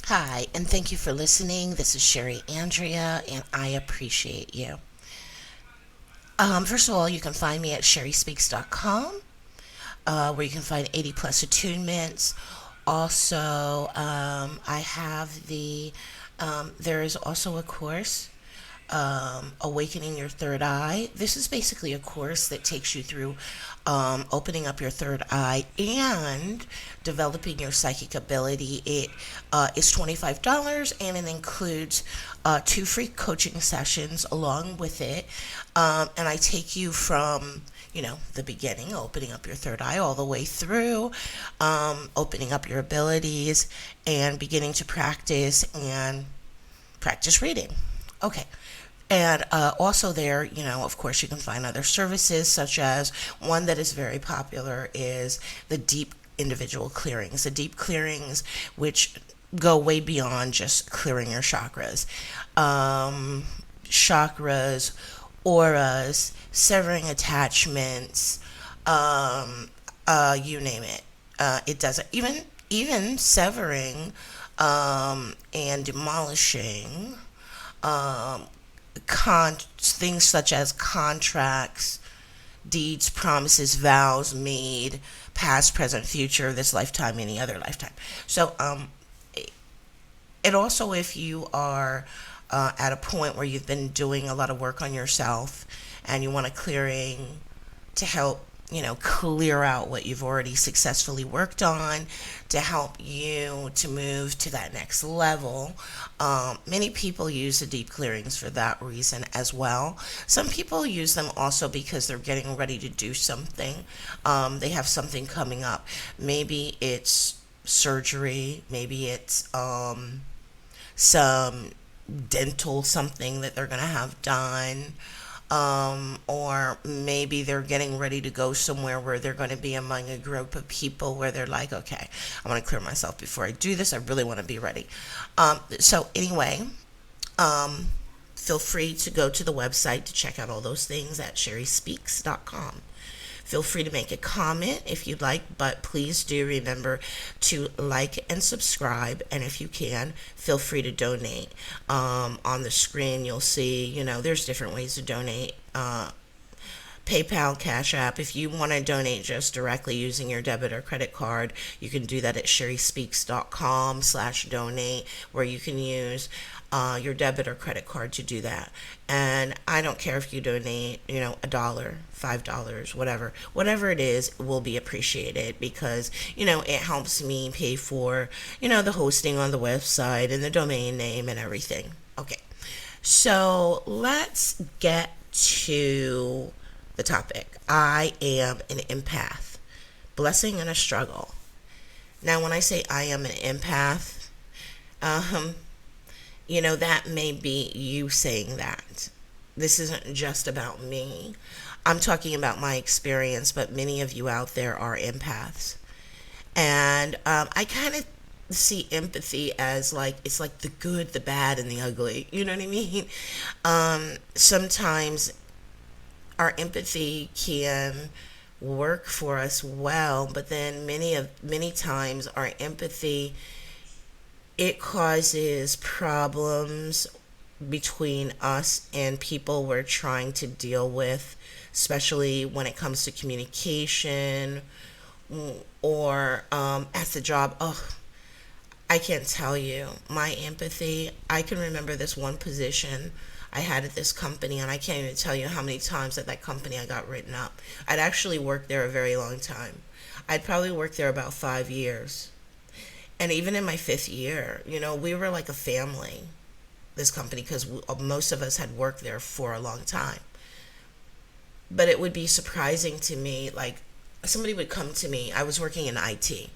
Hi, and thank you for listening. This is Sherry Andrea, and I appreciate you. First of all, you can find me at sherryspeaks.com, where you can find 80 plus attunements. Also, I have there is also a course, Awakening Your Third Eye. This is basically a course that takes you through opening up your third eye and developing your psychic ability. It is $25 and it includes two free coaching sessions along with it. And I take you from the beginning, opening up your third eye, all the way through opening up your abilities and beginning to practice reading. Okay. And also there, of course, you can find other services such as one that is very popular is the deep individual clearings. The deep clearings, which go way beyond just clearing your chakras. Chakras, auras, severing attachments, you name it. It doesn't even severing and demolishing um, things such as contracts, deeds, promises, vows made, past, present, future, this lifetime, any other lifetime. So, it also, if you are at a point where you've been doing a lot of work on yourself and you want a clearing to help clear out what you've already successfully worked on to help you to move to that next level. Many people use the deep clearings for that reason as well. Some people use them also because they're getting ready to do something. They have something coming up. Maybe it's surgery, maybe it's some dental something that they're going to have done, or maybe they're getting ready to go somewhere where they're going to be among a group of people where they're like, okay, I want to clear myself before I do this. I really want to be ready. So anyway, feel free to go to the website to check out all those things at sherryspeaks.com. Feel free to make a comment if you'd like, but please do remember to like and subscribe. And if you can, feel free to donate. On the screen, you'll see, there's different ways to donate. PayPal, Cashapp. If you want to donate just directly using your debit or credit card, you can do that at sherryspeaks.com/donate, where you can use your debit or credit card to do that. And I don't care if you donate, $1, $5, whatever it is will be appreciated because, it helps me pay for, the hosting on the website and the domain name and everything. Okay. So let's get to the topic. I am an empath. Blessing and a struggle. Now, when I say I am an empath, that may be you saying that. This isn't just about me. I'm talking about my experience, but many of you out there are empaths. And I kind of see empathy as it's like the good, the bad, and the ugly. You know what I mean? Sometimes our empathy can work for us well, but then many times our empathy, it causes problems between us and people we're trying to deal with, especially when it comes to communication or at the job. Oh, I can't tell you. My empathy, I can remember this one position I had at this company, and I can't even tell you how many times at that company I got written up. I'd actually worked there a very long time. I'd probably worked there about 5 years. And even in my fifth year, we were like a family, this company, because most of us had worked there for a long time. But it would be surprising to me, like somebody would come to me. I was working in IT.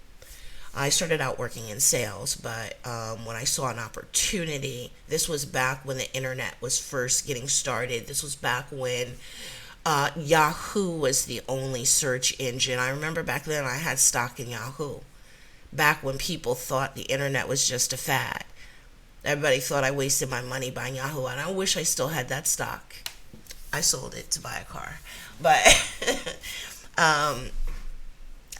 I started out working in sales, but when I saw an opportunity, this was back when the internet was first getting started. This was back when Yahoo was the only search engine. I remember back then I had stock in Yahoo. Back when people thought the internet was just a fad. Everybody thought I wasted my money buying Yahoo, and I wish I still had that stock. I sold it to buy a car. But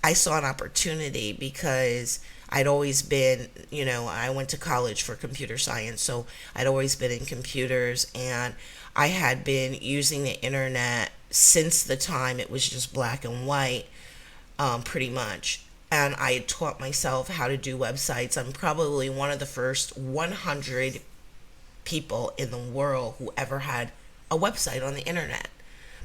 I saw an opportunity because I'd always been, I went to college for computer science, so I'd always been in computers, and I had been using the internet since the time it was just black and white, pretty much. And I had taught myself how to do websites. I'm probably one of the first 100 people in the world who ever had a website on the internet,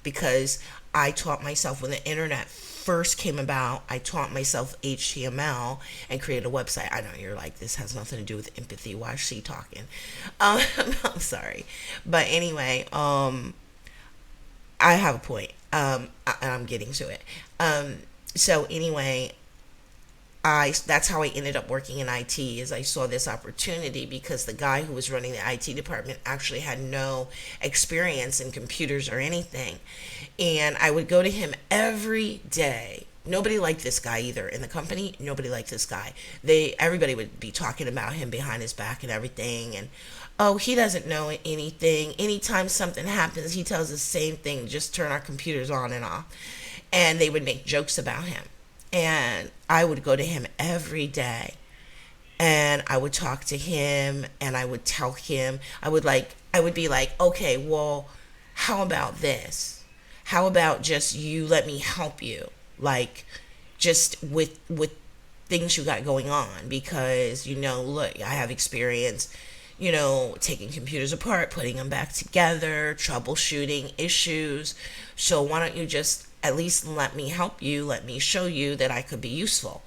because I taught myself when the internet first came about. I taught myself HTML and created a website. I know you're like, this has nothing to do with empathy. Why is she talking? Um, I'm sorry, but anyway, I have a point. I'm getting to it. So anyway, I that's how I ended up working in IT. Is I saw this opportunity because the guy who was running the IT department actually had no experience in computers or anything, and I would go to him every day. Nobody liked this guy either in the company. Nobody liked this guy. Everybody would be talking about him behind his back and everything, and oh, he doesn't know anything. Anytime something happens, he tells the same thing: just turn our computers on and off. And they would make jokes about him. And I would go to him every day, and I would talk to him, and I would tell him, I would be like, okay, well, how about this? How about just you let me help you? Like, just with things you got going on, because look, I have experience, taking computers apart, putting them back together, troubleshooting issues. So why don't you just at least let me help you, let me show you that I could be useful.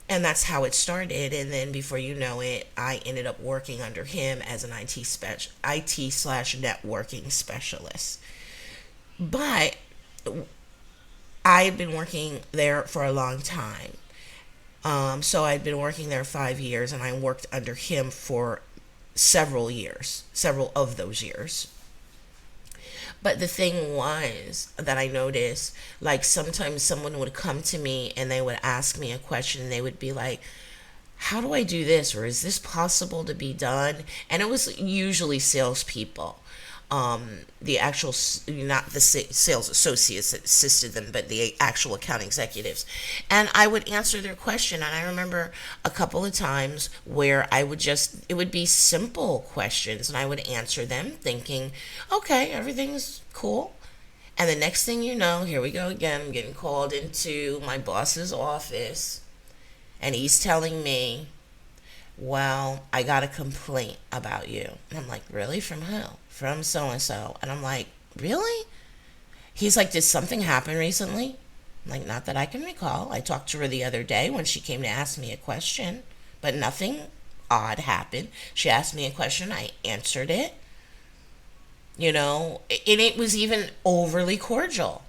And that's how it started. And then before you know it, I ended up working under him as an IT slash networking specialist. But I had been working there for a long time. So I'd been working there 5 years, and I worked under him for several years, several of those years. But the thing was that I noticed, like, sometimes someone would come to me and they would ask me a question, and they would be like, how do I do this? Or is this possible to be done? And it was usually salespeople. The actual, not the sales associates that assisted them, but the actual account executives. And I would answer their question. And I remember a couple of times where it would be simple questions, and I would answer them thinking, okay, everything's cool. And the next thing you know, here we go again, I'm getting called into my boss's office, and he's telling me, well, I got a complaint about you. And I'm like, really? From who? From so and so. And I'm like, really? He's like, did something happen recently? I'm like, not that I can recall. I talked to her the other day when she came to ask me a question, but nothing odd happened. She asked me a question, I answered it, and it was even overly cordial.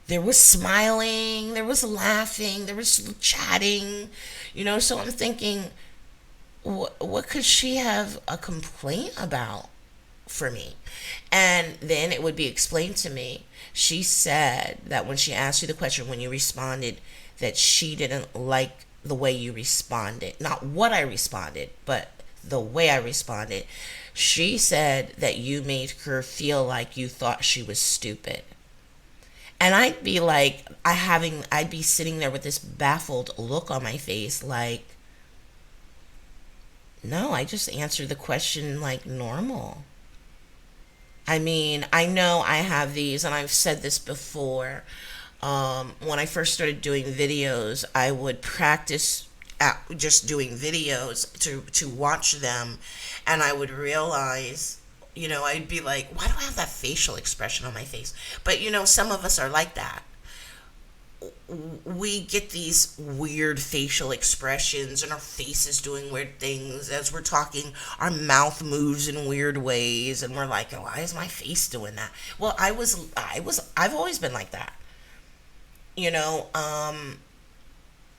There was smiling, there was laughing, there was chatting, so I'm thinking, what could she have a complaint about for me? And then it would be explained to me. She said that when she asked you the question, when you responded, that she didn't like the way you responded. Not what I responded, but the way I responded. She said that you made her feel like you thought she was stupid. And I'd be like, I'd be sitting there with this baffled look on my face, like, no, I just answered the question like normal. I mean, I know I have these, and I've said this before. When I first started doing videos, I would practice just doing videos to watch them, and I would realize, I'd be like, why do I have that facial expression on my face? But, some of us are like that. We get these weird facial expressions, and our face is doing weird things as we're talking. Our mouth moves in weird ways, and we're like, oh, why is my face doing that? Well, I've always been like that.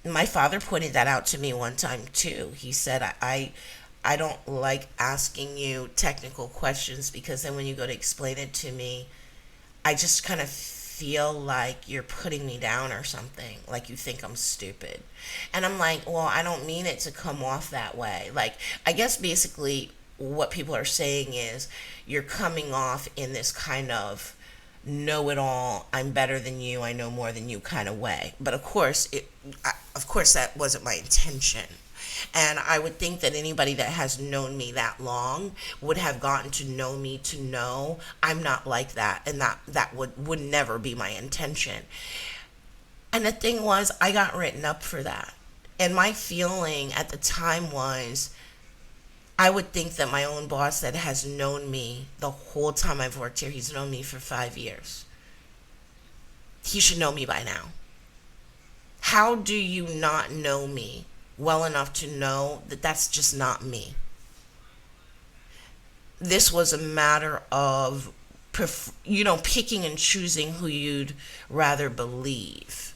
My father pointed that out to me one time too. He said, I don't like asking you technical questions, because then when you go to explain it to me, I just kind of feel like you're putting me down or something, like you think I'm stupid. And I'm like, well, I don't mean it to come off that way. Like, I guess basically what people are saying is you're coming off in this kind of know-it-all, I'm better than you, I know more than you kind of way. But of course, that wasn't my intention. And I would think that anybody that has known me that long would have gotten to know me to know I'm not like that, and that would never be my intention. And the thing was, I got written up for that. And my feeling at the time was, I would think that my own boss that has known me the whole time I've worked here, he's known me for 5 years. He should know me by now. How do you not know me well enough to know that that's just not me? This was a matter of, picking and choosing who you'd rather believe.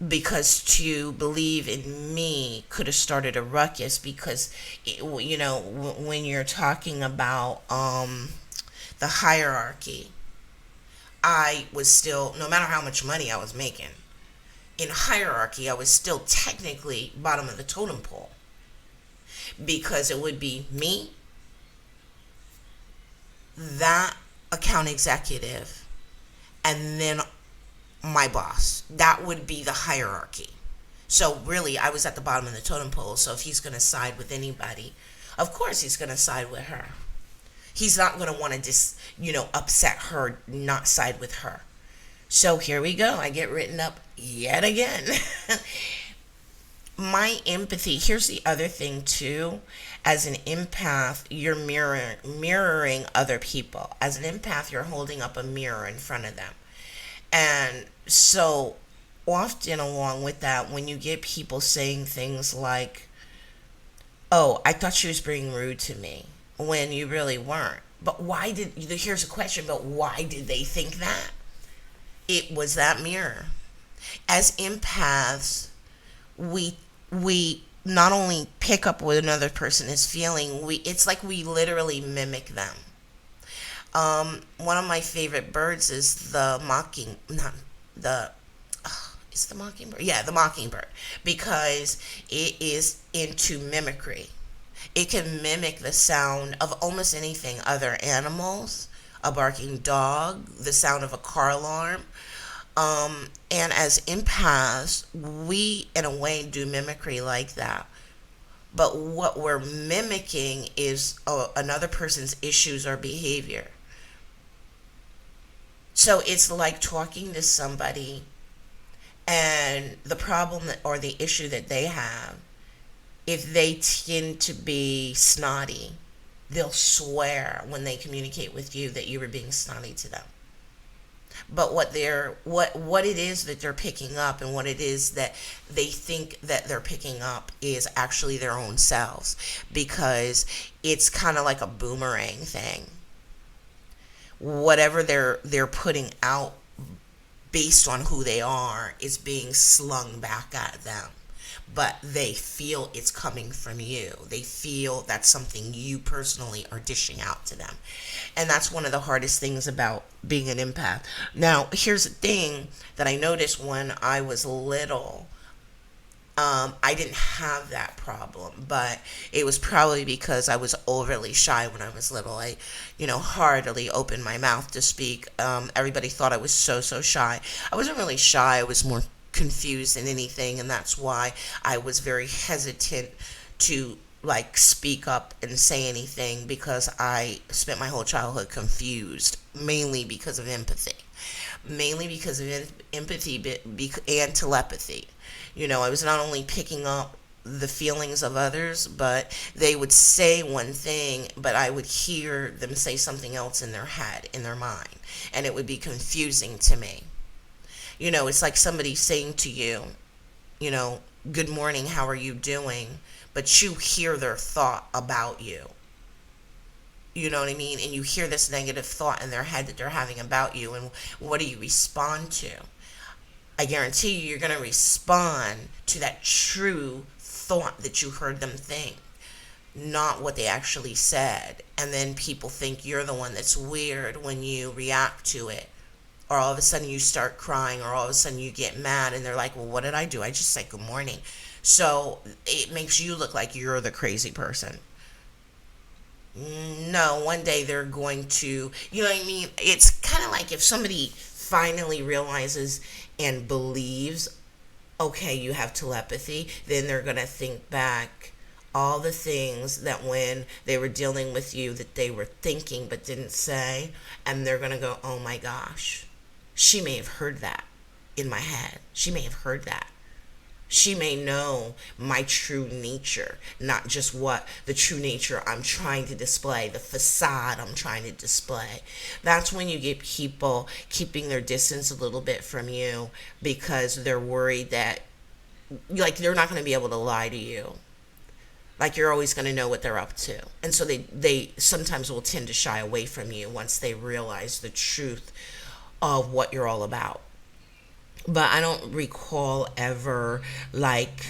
Because to believe in me could have started a ruckus, because, when you're talking about the hierarchy, I was still, no matter how much money I was making, in hierarchy, I was still technically bottom of the totem pole. Because it would be me, that account executive, and then my boss. That would be the hierarchy. So really, I was at the bottom of the totem pole. So if he's going to side with anybody, of course he's going to side with her. He's not going to want to just, upset her, not side with her. So here we go. I get written up yet again. My empathy, here's the other thing too. As an empath, you're mirroring other people. As an empath, you're holding up a mirror in front of them. And so often along with that, when you get people saying things like, oh, I thought she was being rude to me, when you really weren't. But here's a question, but why did they think that? It was that mirror. As empaths, we not only pick up what another person is feeling, it's like we literally mimic them. One of my favorite birds is the is the mockingbird? Yeah, the mockingbird, because it is into mimicry. It can mimic the sound of almost anything, other animals, a barking dog, the sound of a car alarm. And as empaths, we in a way do mimicry like that. But what we're mimicking is another person's issues or behavior. So it's like talking to somebody, and the problem or the issue that they have, if they tend to be snotty, they'll swear when they communicate with you that you were being snotty to them. But what it is that they're picking up, and what it is that they think that they're picking up, is actually their own selves, because it's kind of like a boomerang thing. Whatever they're putting out based on who they are is being slung back at them. But they feel it's coming from you. They feel that's something you personally are dishing out to them. And that's one of the hardest things about being an empath. Now, here's the thing that I noticed when I was little. I didn't have that problem, but it was probably because I was overly shy when I was little. I, hardly opened my mouth to speak. Everybody thought I was so shy. I wasn't really shy. I was more confused than anything, and that's why I was very hesitant to speak up and say anything, because I spent my whole childhood confused, mainly because of empathy. And telepathy. I was not only picking up the feelings of others, but they would say one thing, but I would hear them say something else in their head, in their mind, and it would be confusing to me. It's like somebody saying to you, good morning, how are you doing? But you hear their thought about you. You know what I mean? And you hear this negative thought in their head that they're having about you, and what do you respond to? I guarantee you're going to respond to that true thought that you heard them think, not what they actually said. And then people think you're the one that's weird when you react to it. Or all of a sudden you start crying, or all of a sudden you get mad, and they're like, well, what did I do? I just said good morning. So it makes you look like you're the crazy person. No, one day they're going to, you know what I mean? It's kind of like if somebody finally realizes and believes Okay, you have telepathy, then they're going to think back all the things that when they were dealing with you that they were thinking but didn't say, and they're going to go, oh my gosh, she may have heard that in my head. She may have heard that. She may know my true nature, not just what the true nature I'm trying to display, the facade I'm trying to display. That's when you get people keeping their distance a little bit from you because they're worried that, like, they're not going to be able to lie to you. Like, you're always going to know what they're up to. And so they sometimes will tend to shy away from you once they realize the truth of what you're all about. But I don't recall ever, like,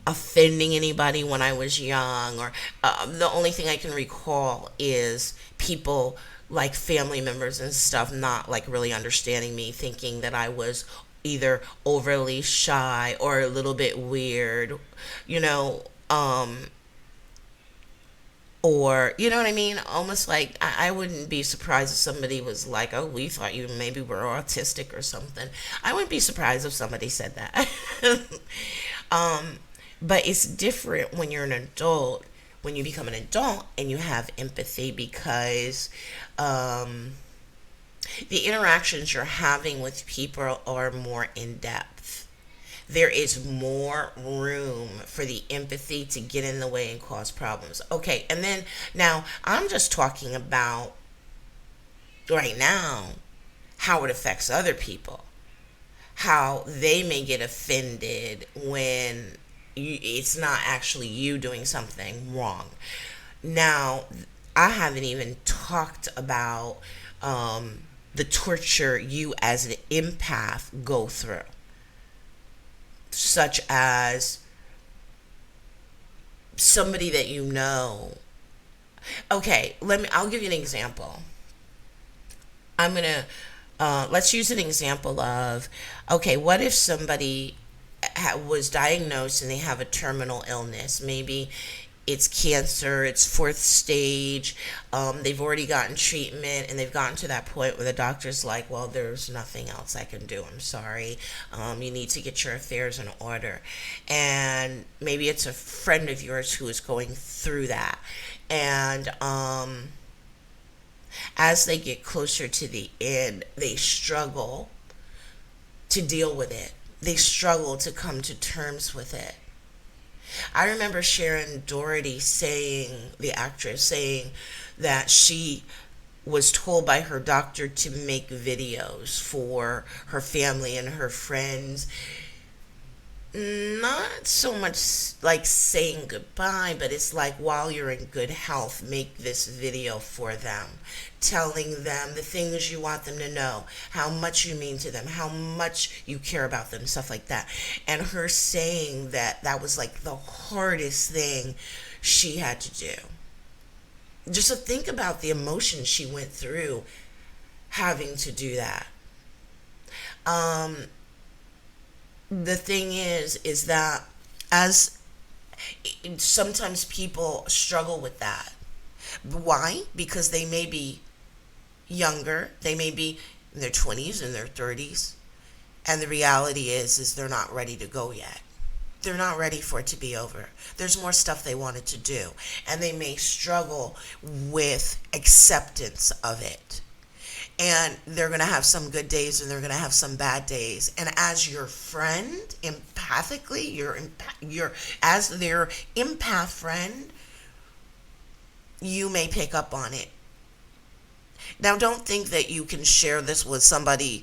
offending anybody when I was young, or the only thing I can recall is people, like family members and stuff, not like really understanding me, thinking that I was either overly shy or a little bit weird, you know, or you know what I mean, almost like I wouldn't be surprised if somebody was like, oh, we thought you maybe were autistic or something. I wouldn't be surprised if somebody said that. um but it's different when you're an adult, when you become an adult and you have empathy, because um the interactions you're having with people are more in depth. There is more room for the empathy to get in the way and cause problems. Okay, and then now I'm just talking about right now how it affects other people, how they may get offended when it's not actually you doing something wrong. Now, I haven't even talked about the torture you as an empath go through, such as somebody that you know. Okay, I'll give you an example. I'm going to, let's use an example of, okay, what if somebody was diagnosed and they have a terminal illness? Maybe it's cancer, it's fourth stage. They've already gotten treatment and they've gotten to that point where the doctor's like, well, there's nothing else I can do. I'm sorry. You need to get your affairs in order. And maybe it's a friend of yours who is going through that. And as they get closer to the end, they struggle to deal with it. They struggle to come to terms with it. I remember Sharon Doherty saying, the actress, saying that she was told by her doctor to make videos for her family and her friends. Not so much like saying goodbye, but it's like, while you're in good health, make this video for them, telling them the things you want them to know, how much you mean to them, how much you care about them, stuff like that. And her saying that that was like the hardest thing she had to do. Just to think about the emotions she went through having to do that. The thing is that, as sometimes people struggle with that. Why? Because they may be younger, they may be in their 20s and their 30s, and the reality is they're not ready to go yet. They're not ready for it to be over. There's more stuff they wanted to do, and they may struggle with acceptance of it. And they're going to have some good days and they're going to have some bad days. And as your friend, empathically, you're as their empath friend, you may pick up on it. Now, don't think that you can share this with somebody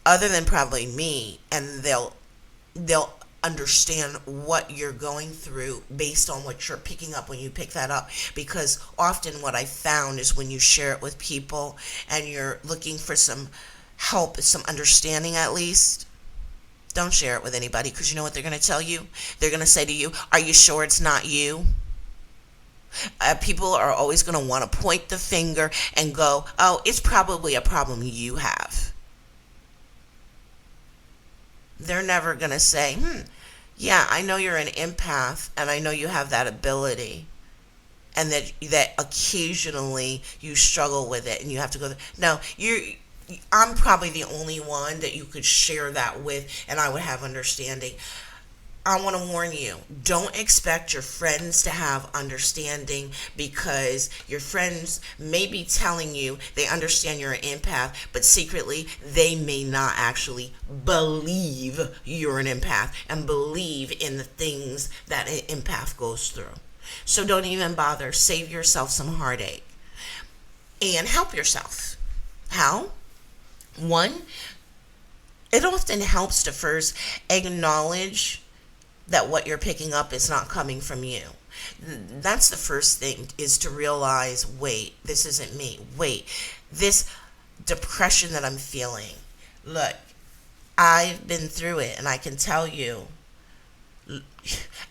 other than probably me, and they'll understand what you're going through based on what you're picking up when you pick that up. Because often what I found is when you share it with people and you're looking for some help, some understanding at least, don't share it with anybody, because you know what they're going to tell you? They're going to say to you, are you sure it's not you? People are always going to want to point the finger and go, oh, it's probably a problem you have. They're never going to say, yeah, I know you're an empath and I know you have that ability, and that occasionally you struggle with it and you have to go. No, I'm probably the only one that you could share that with, and I would have understanding. I want to warn you, don't expect your friends to have understanding, because your friends may be telling you they understand you're an empath, but secretly they may not actually believe you're an empath and believe in the things that an empath goes through. So don't even bother. Save yourself some heartache and help yourself. How? One, it often helps to first acknowledge that what you're picking up is not coming from you. That's the first thing, is to realize, wait, this isn't me. Wait, this depression that I'm feeling, look, I've been through it, and I can tell you,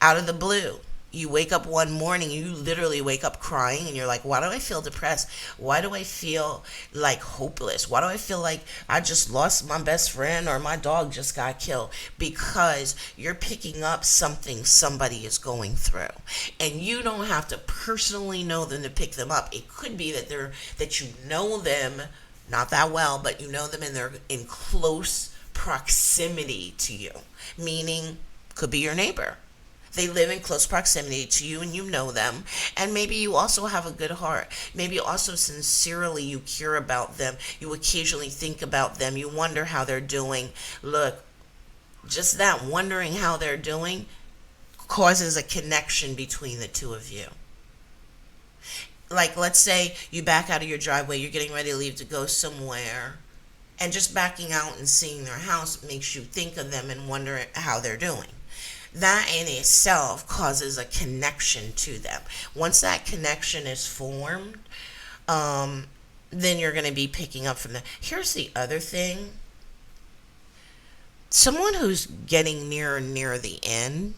out of the blue, you wake up one morning, you literally wake up crying, and you're like, why do I feel depressed? Why do I feel like hopeless? Why do I feel like I just lost my best friend, or my dog just got killed? Because you're picking up something somebody is going through, and you don't have to personally know them to pick them up. It could be that you know them not that well, but you know them and they're in close proximity to you, meaning could be your neighbor. They live in close proximity to you and you know them. And maybe you also have a good heart. Maybe also sincerely you care about them. You occasionally think about them. You wonder how they're doing. Look, just that wondering how they're doing causes a connection between the two of you. Like, let's say you back out of your driveway, you're getting ready to leave to go somewhere, and just backing out and seeing their house makes you think of them and wonder how they're doing. That in itself causes a connection to them. Once that connection is formed, then you're going to be picking up from them. Here's the other thing. Someone who's getting near the end,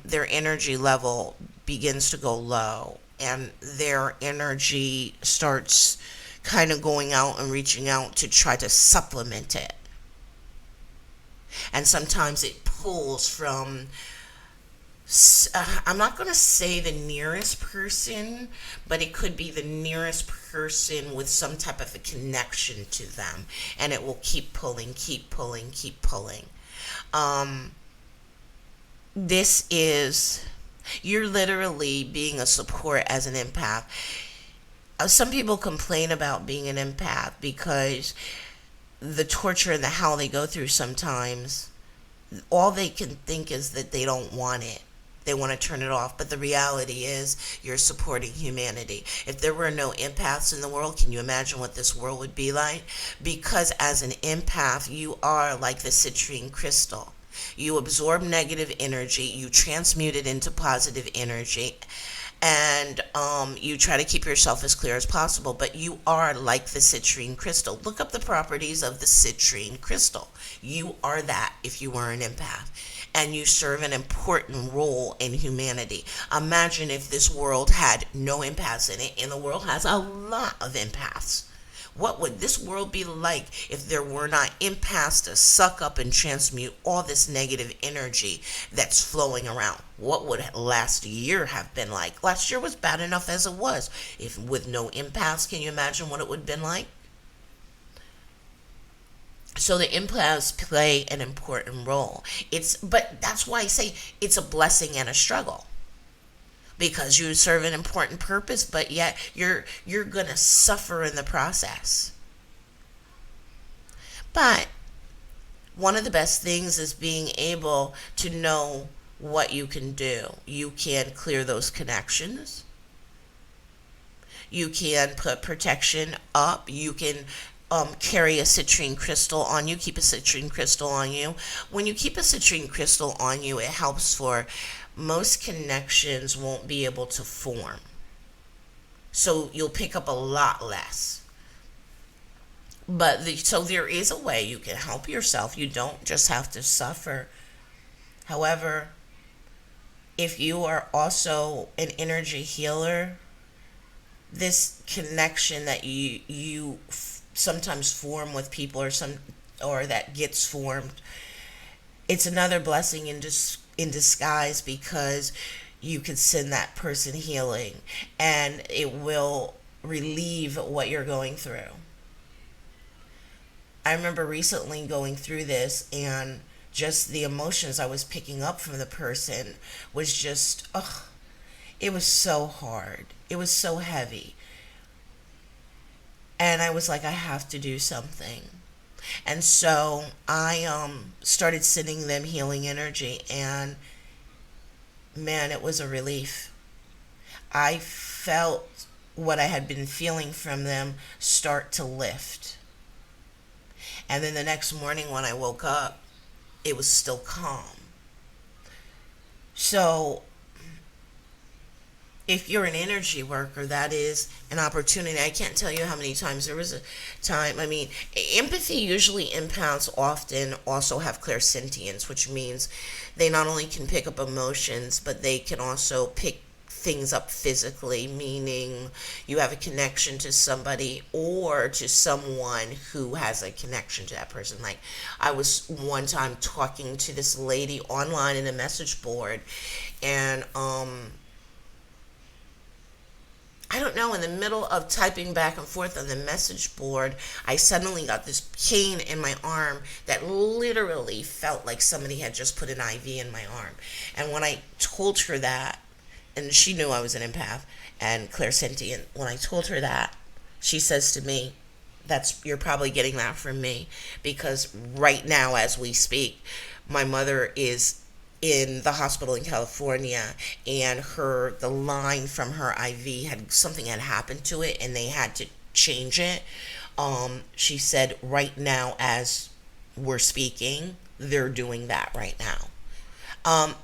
their energy level begins to go low, and their energy starts kind of going out and reaching out to try to supplement it. And sometimes it pulls from, I'm not going to say the nearest person, but it could be the nearest person with some type of a connection to them. And it will keep pulling, keep pulling, keep pulling. This is, you're literally being a support as an empath. Some people complain about being an empath because the torture and the hell they go through sometimes, all they can think is that they don't want it. They want to turn it off. But the reality is you're supporting humanity. If there were no empaths in the world, can you imagine what this world would be like? Because as an empath, you are like the citrine crystal. You absorb negative energy, you transmute it into positive energy, and you try to keep yourself as clear as possible, but you are like the citrine crystal. Look up the properties of the citrine crystal. You are that if you were an empath, and you serve an important role in humanity. Imagine if this world had no empaths in it, and the world has a lot of empaths. What would this world be like if there were not empaths to suck up and transmute all this negative energy that's flowing around? What would last year have been like? Last year was bad enough as it was. If with no empaths, can you imagine what it would have been like? So the empaths play an important role. But that's why I say it's a blessing and a struggle. Because you serve an important purpose, but yet you're going to suffer in the process. But one of the best things is being able to know what you can do. You can clear those connections. You can put protection up. You can carry a citrine crystal on you. Keep a citrine crystal on you. When you keep a citrine crystal on you, it helps for most connections won't be able to form. So you'll pick up a lot less. So there is a way you can help yourself. You don't just have to suffer. However, if you are also an energy healer, this connection that you sometimes form with people, or that gets formed, it's another blessing in disguise, because you can send that person healing and it will relieve what you're going through. I remember recently going through this, and just the emotions I was picking up from the person was just, ugh, it was so hard. It was so heavy. And I was like, I have to do something. And so I started sending them healing energy, and man, it was a relief. I felt what I had been feeling from them start to lift. And then the next morning when I woke up, it was still calm. So if you're an energy worker, that is an opportunity. I can't tell you how many times there was a time. I mean, empathy usually empaths often also have clairsentience, which means they not only can pick up emotions, but they can also pick things up physically, meaning you have a connection to somebody or to someone who has a connection to that person. Like, I was one time talking to this lady online in a message board, and I don't know, in the middle of typing back and forth on the message board, I suddenly got this pain in my arm that literally felt like somebody had just put an IV in my arm. And when I told her that, and she knew I was an empath and clairsentient, when I told her that, she says to me, "That's, you're probably getting that from me, because right now as we speak, my mother is in the hospital in California, and the line from her IV had, something had happened to it and they had to change it." She said right now as we're speaking, they're doing that right now. Um,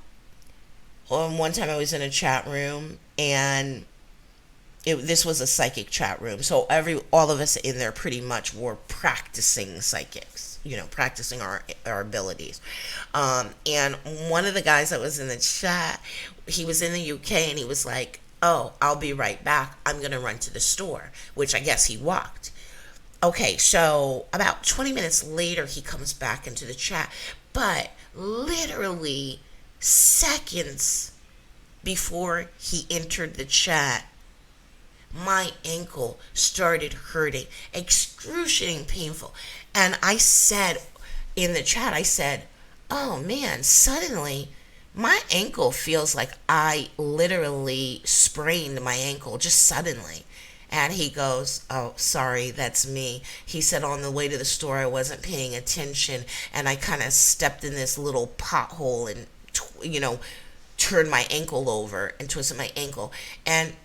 One time I was in a chat room, and this was a psychic chat room, so all of us in there pretty much were practicing psychics, practicing our abilities. And one of the guys that was in the chat, he was in the UK, and he was like, "Oh, I'll be right back. I'm gonna run to the store," which I guess he walked. Okay, so about 20 minutes later, he comes back into the chat, but literally seconds before he entered the chat, my ankle started hurting, excruciating painful. And I said in the chat, I said, "Oh man, suddenly my ankle feels like I literally sprained my ankle just suddenly." And he goes, "Oh, sorry, that's me." He said, "On the way to the store, I wasn't paying attention, and I kind of stepped in this little pothole and, turned my ankle over and twisted my ankle." And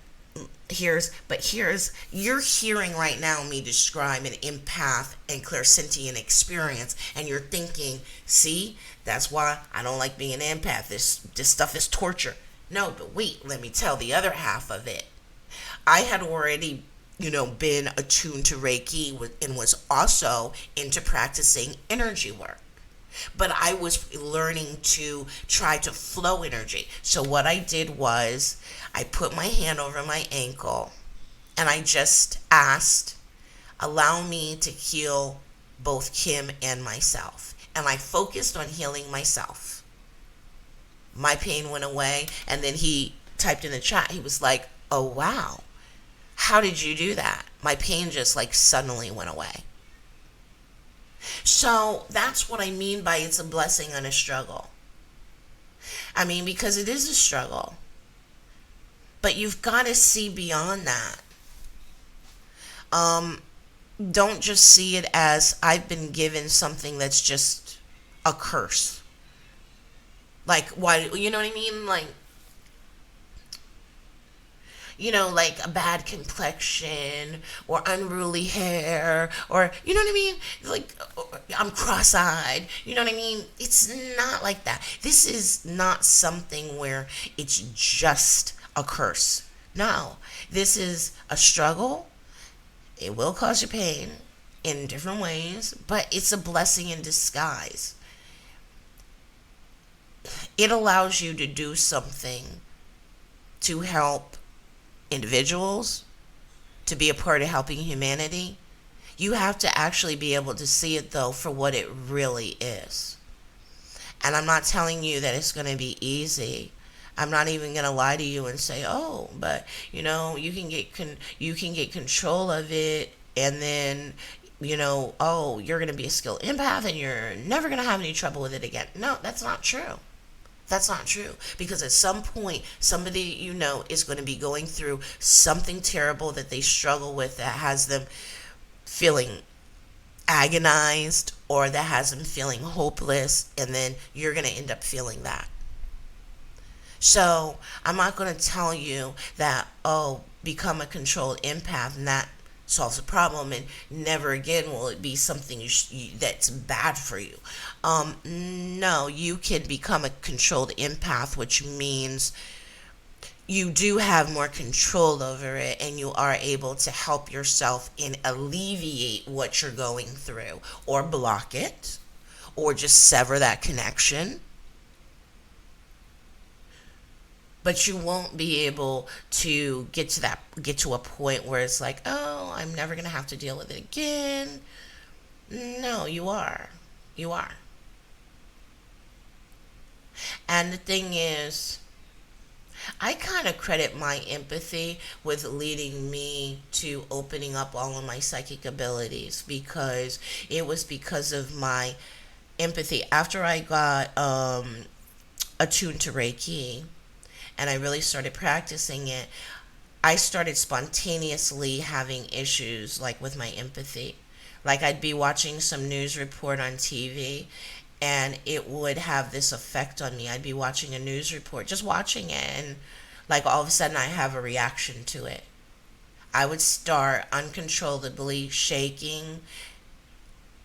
you're hearing right now me describe an empath and clairsentient experience, and you're thinking, "See, that's why I don't like being an empath. This stuff is torture." No, but wait, let me tell the other half of it. I had already, been attuned to Reiki and was also into practicing energy work. But I was learning to try to flow energy. So what I did was I put my hand over my ankle, and I just asked, "Allow me to heal both Kim and myself." And I focused on healing myself. My pain went away, and then he typed in the chat. He was like, "Oh wow, how did you do that?" My pain just like suddenly went away. So that's what I mean by it's a blessing and a struggle. I mean, because it is a struggle. But you've got to see beyond that. Um, don't just see it as I've been given something that's just a curse. Like, why, you know what I mean? Like a bad complexion or unruly hair, or, you know what I mean? Like, I'm cross eyed. You know what I mean? It's not like that. This is not something where it's just a curse. No, this is a struggle. It will cause you pain in different ways, but it's a blessing in disguise. It allows you to do something to help individuals, to be a part of helping humanity. You have to actually be able to see it, though, for what it really is. And I'm not telling you that it's going to be easy. I'm not even going to lie to you and say, "Oh, but you can get control of it, and then oh, you're going to be a skilled empath and you're never going to have any trouble with it again. No, that's not true. That's not true. Because at some point, somebody is going to be going through something terrible that they struggle with, that has them feeling agonized, or that has them feeling hopeless, and then you're going to end up feeling that. So I'm not going to tell you that, oh, become a controlled empath and that solves the problem, and never again will it be something that's bad for you. No, you can become a controlled empath, which means you do have more control over it, and you are able to help yourself and alleviate what you're going through, or block it, or just sever that connection. But you won't be able to get to a point where it's like, oh, I'm never going to have to deal with it again. No, you are. You are. And the thing is, I kind of credit my empathy with leading me to opening up all of my psychic abilities, because it was because of my empathy. After I got attuned to Reiki, and I really started practicing it, I started spontaneously having issues, like with my empathy. Like, I'd be watching some news report on TV, and it would have this effect on me. I'd be watching a news report, just watching it, and like all of a sudden I have a reaction to it. I would start uncontrollably shaking,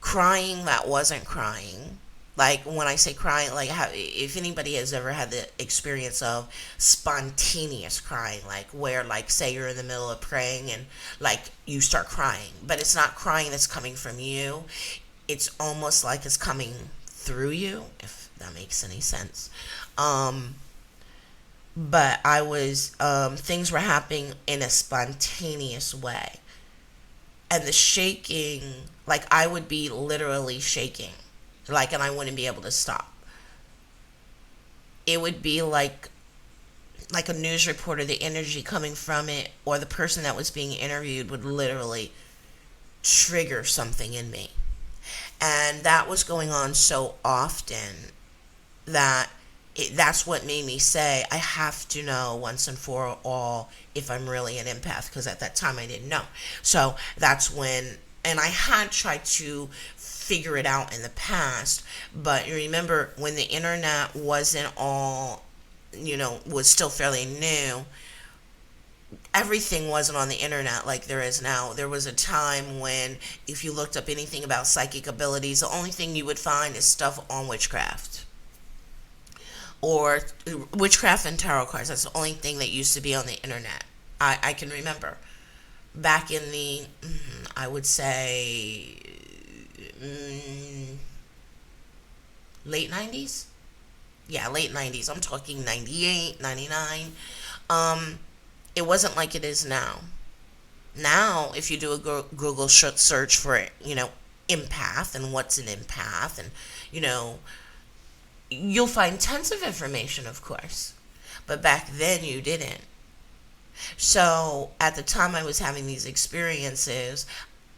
crying that wasn't crying. Like, when I say crying, like, if anybody has ever had the experience of spontaneous crying, like where, like, say you're in the middle of praying and like you start crying, but it's not crying that's coming from you. It's almost like it's coming through you, if that makes any sense. But I was, things were happening in a spontaneous way. And the shaking, like, I would be literally shaking, like, and I wouldn't be able to stop. It would be like a news reporter, the energy coming from it, or the person that was being interviewed would literally trigger something in me. And that was going on so often that that's what made me say, I have to know once and for all if I'm really an empath, because at that time I didn't know. So that's when, and I had tried to figure it out in the past, but you remember when the internet wasn't all, was still fairly new, everything wasn't on the internet like there is now. There was a time when if you looked up anything about psychic abilities, the only thing you would find is stuff on witchcraft. Or witchcraft and tarot cards. That's the only thing that used to be on the internet. I can remember. Back in the, I would say, late 90s? Yeah, late 90s. I'm talking 98, 99. It wasn't like it is now. Now, if you do a Google search for, empath and what's an empath, and, you'll find tons of information, of course. But back then, you didn't. So, at the time I was having these experiences,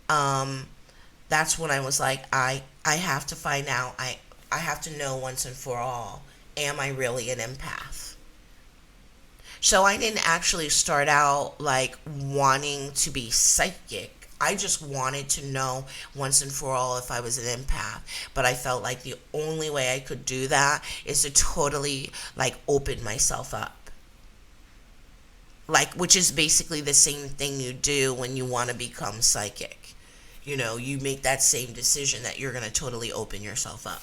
that's when I was like, I have to find out. I have to know once and for all, am I really an empath? So I didn't actually start out like wanting to be psychic. I just wanted to know once and for all if I was an empath. But I felt like the only way I could do that is to totally like open myself up. Like, which is basically the same thing you do when you want to become psychic. You make that same decision that you're going to totally open yourself up.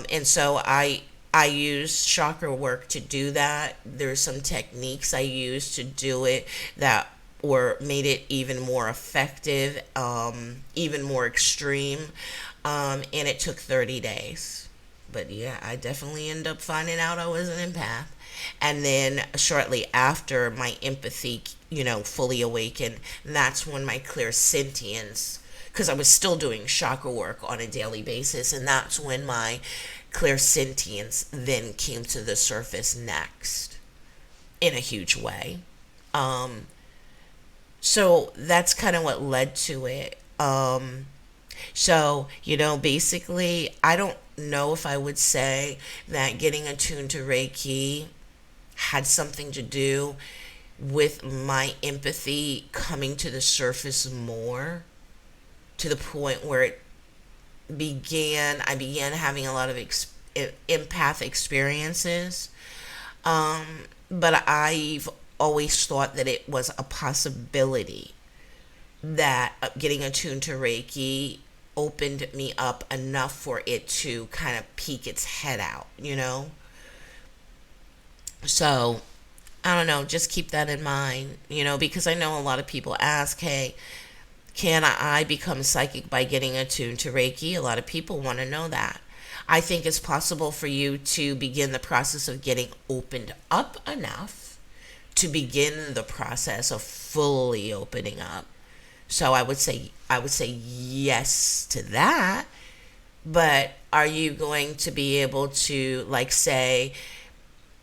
And so I use chakra work to do that. There's some techniques I use to do it that made it even more effective, even more extreme. And it took 30 days. But yeah, I definitely ended up finding out I was an empath. And then shortly after my empathy, fully awakened, that's when my clairsentience, because I was still doing chakra work on a daily basis, and that's when my clairsentience then came to the surface next in a huge way. So that's kind of what led to it. So, basically, I don't know if I would say that getting attuned to Reiki had something to do with my empathy coming to the surface more, to the point where I began having a lot of empath experiences. But I've always thought that it was a possibility that getting attuned to Reiki opened me up enough for it to kind of peek its head out. So, I don't know, just keep that in mind, because I know a lot of people ask, hey, can I become psychic by getting attuned to Reiki? A lot of people want to know that. I think it's possible for you to begin the process of getting opened up enough to begin the process of fully opening up. So I would say yes to that. But are you going to be able to, like, say,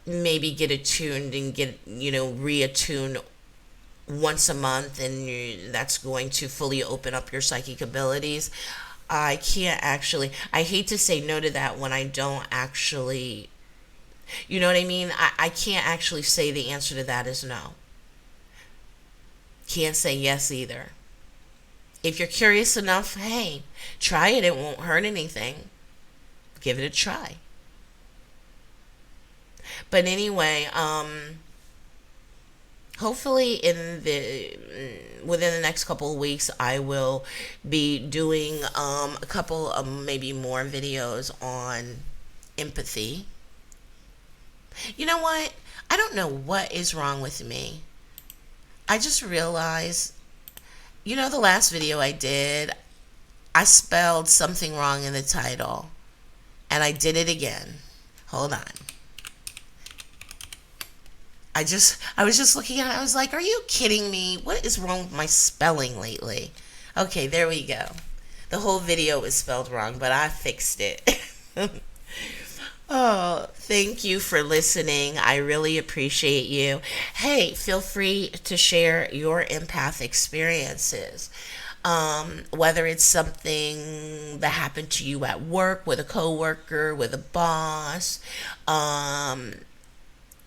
maybe get attuned and get, reattuned once a month, and that's going to fully open up your psychic abilities? I can't actually, I hate to say no to that when I don't actually, you know what I mean? I can't actually say the answer to that is no. Can't say yes either. If you're curious enough, hey, try it. It won't hurt anything. Give it a try. But anyway, hopefully within the next couple of weeks, I will be doing a couple of maybe more videos on empathy. You know what? I don't know what is wrong with me. I just realized, the last video I did, I spelled something wrong in the title, and I did it again. Hold on. I was just looking at it. I was like, are you kidding me? What is wrong with my spelling lately? Okay, there we go. The whole video is spelled wrong, but I fixed it. Oh, thank you for listening. I really appreciate you. Hey, feel free to share your empath experiences. Whether it's something that happened to you at work, with a coworker, with a boss,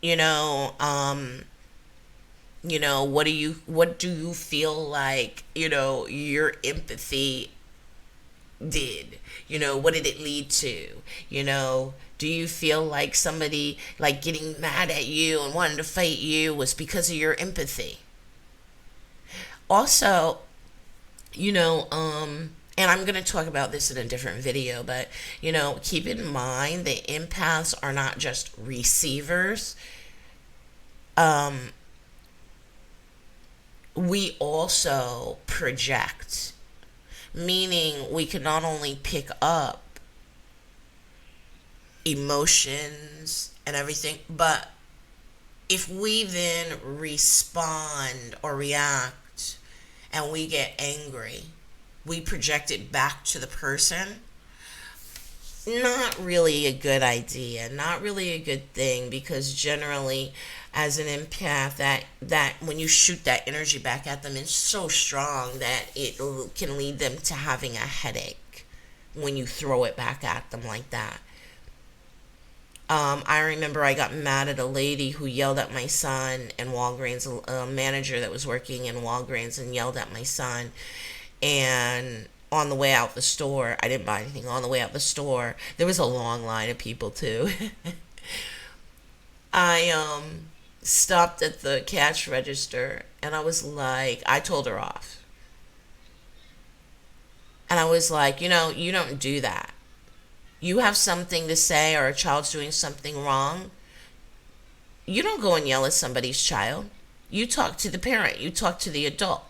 you know, um, what do you feel like, your empathy did? What did it lead to? Do you feel like somebody, like, getting mad at you and wanting to fight you was because of your empathy? Also, and I'm going to talk about this in a different video, but, keep in mind that empaths are not just receivers. Um, we also project, meaning we can not only pick up emotions and everything, but if we then respond or react and we get angry, we project it back to the person. Not really a good idea, not really a good thing, because generally, as an empath, that when you shoot that energy back at them, it's so strong that it can lead them to having a headache when you throw it back at them like that. I remember I got mad at a lady who yelled at my son in Walgreens, a manager that was working in Walgreens, and yelled at my son. And on the way out the store, I didn't buy anything. On the way out the store, there was a long line of people too. I stopped at the cash register, and I was like, I told her off. And I was like, you don't do that. You have something to say, or a child's doing something wrong, you don't go and yell at somebody's child. You talk to the parent. You talk to the adult.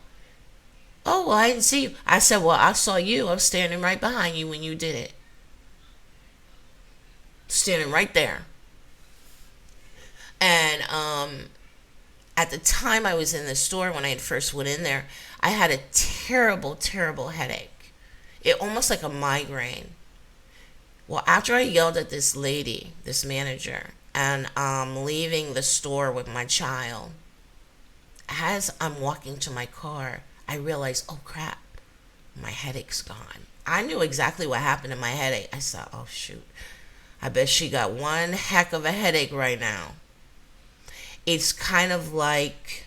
Oh, well, I didn't see you. I said, well, I saw you. I was standing right behind you when you did it. Standing right there. And at the time I was in the store, when I had first went in there, I had a terrible, terrible headache. It almost like a migraine. Well, after I yelled at this lady, this manager, and I'm leaving the store with my child, as I'm walking to my car, I realized, oh crap, My headache's gone. I knew exactly what happened to my headache. I said, oh, shoot. I bet she got one heck of a headache right now. It's kind of like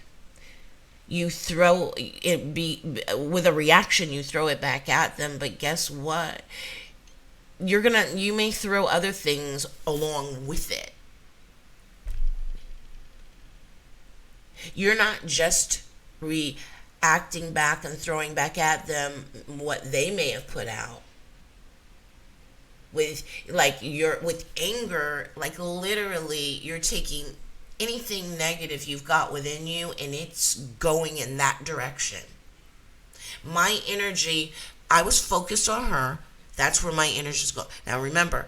you throw it with a reaction, you throw it back at them, but guess what? You may throw other things along with it. You're not just reacting back and throwing back at them what they may have put out. With anger, like literally you're taking anything negative you've got within you and it's going in that direction. My energy, I was focused on her. That's where my energy is going. Now remember,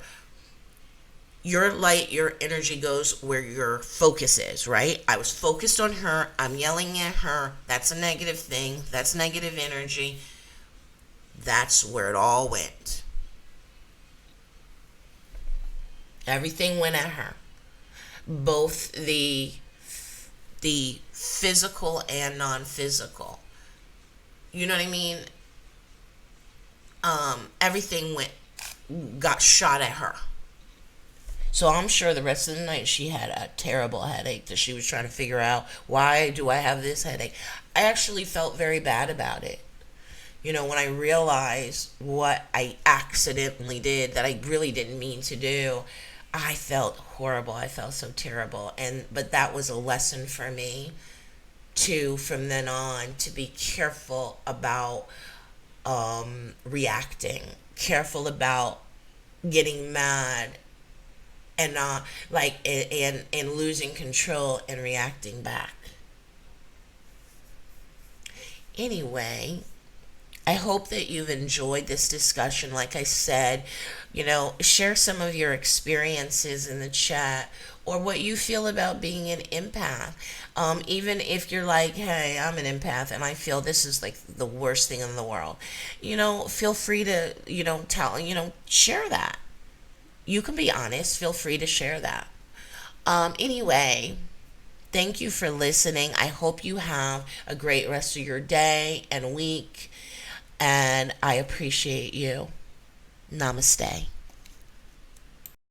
your light, your energy goes where your focus is, right? I was focused on her. I'm yelling at her. That's a negative thing. That's negative energy. That's where it all went. Everything went at her. Both the physical and non-physical. You know what I mean? Everything got shot at her. So I'm sure the rest of the night she had a terrible headache that she was trying to figure out, why do I have this headache? I actually felt very bad about it. When I realized what I accidentally did that I really didn't mean to do, I felt horrible. I felt so terrible. But that was a lesson for me to, from then on, to be careful about reacting, careful about getting mad and and losing control and reacting back. Anyway, I hope that you've enjoyed this discussion. Like I said, share some of your experiences in the chat or what you feel about being an empath. Even if you're like, hey, I'm an empath and I feel this is like the worst thing in the world, feel free to, share that. You can be honest. Feel free to share that. Anyway, thank you for listening. I hope you have a great rest of your day and week. And I appreciate you. Namaste.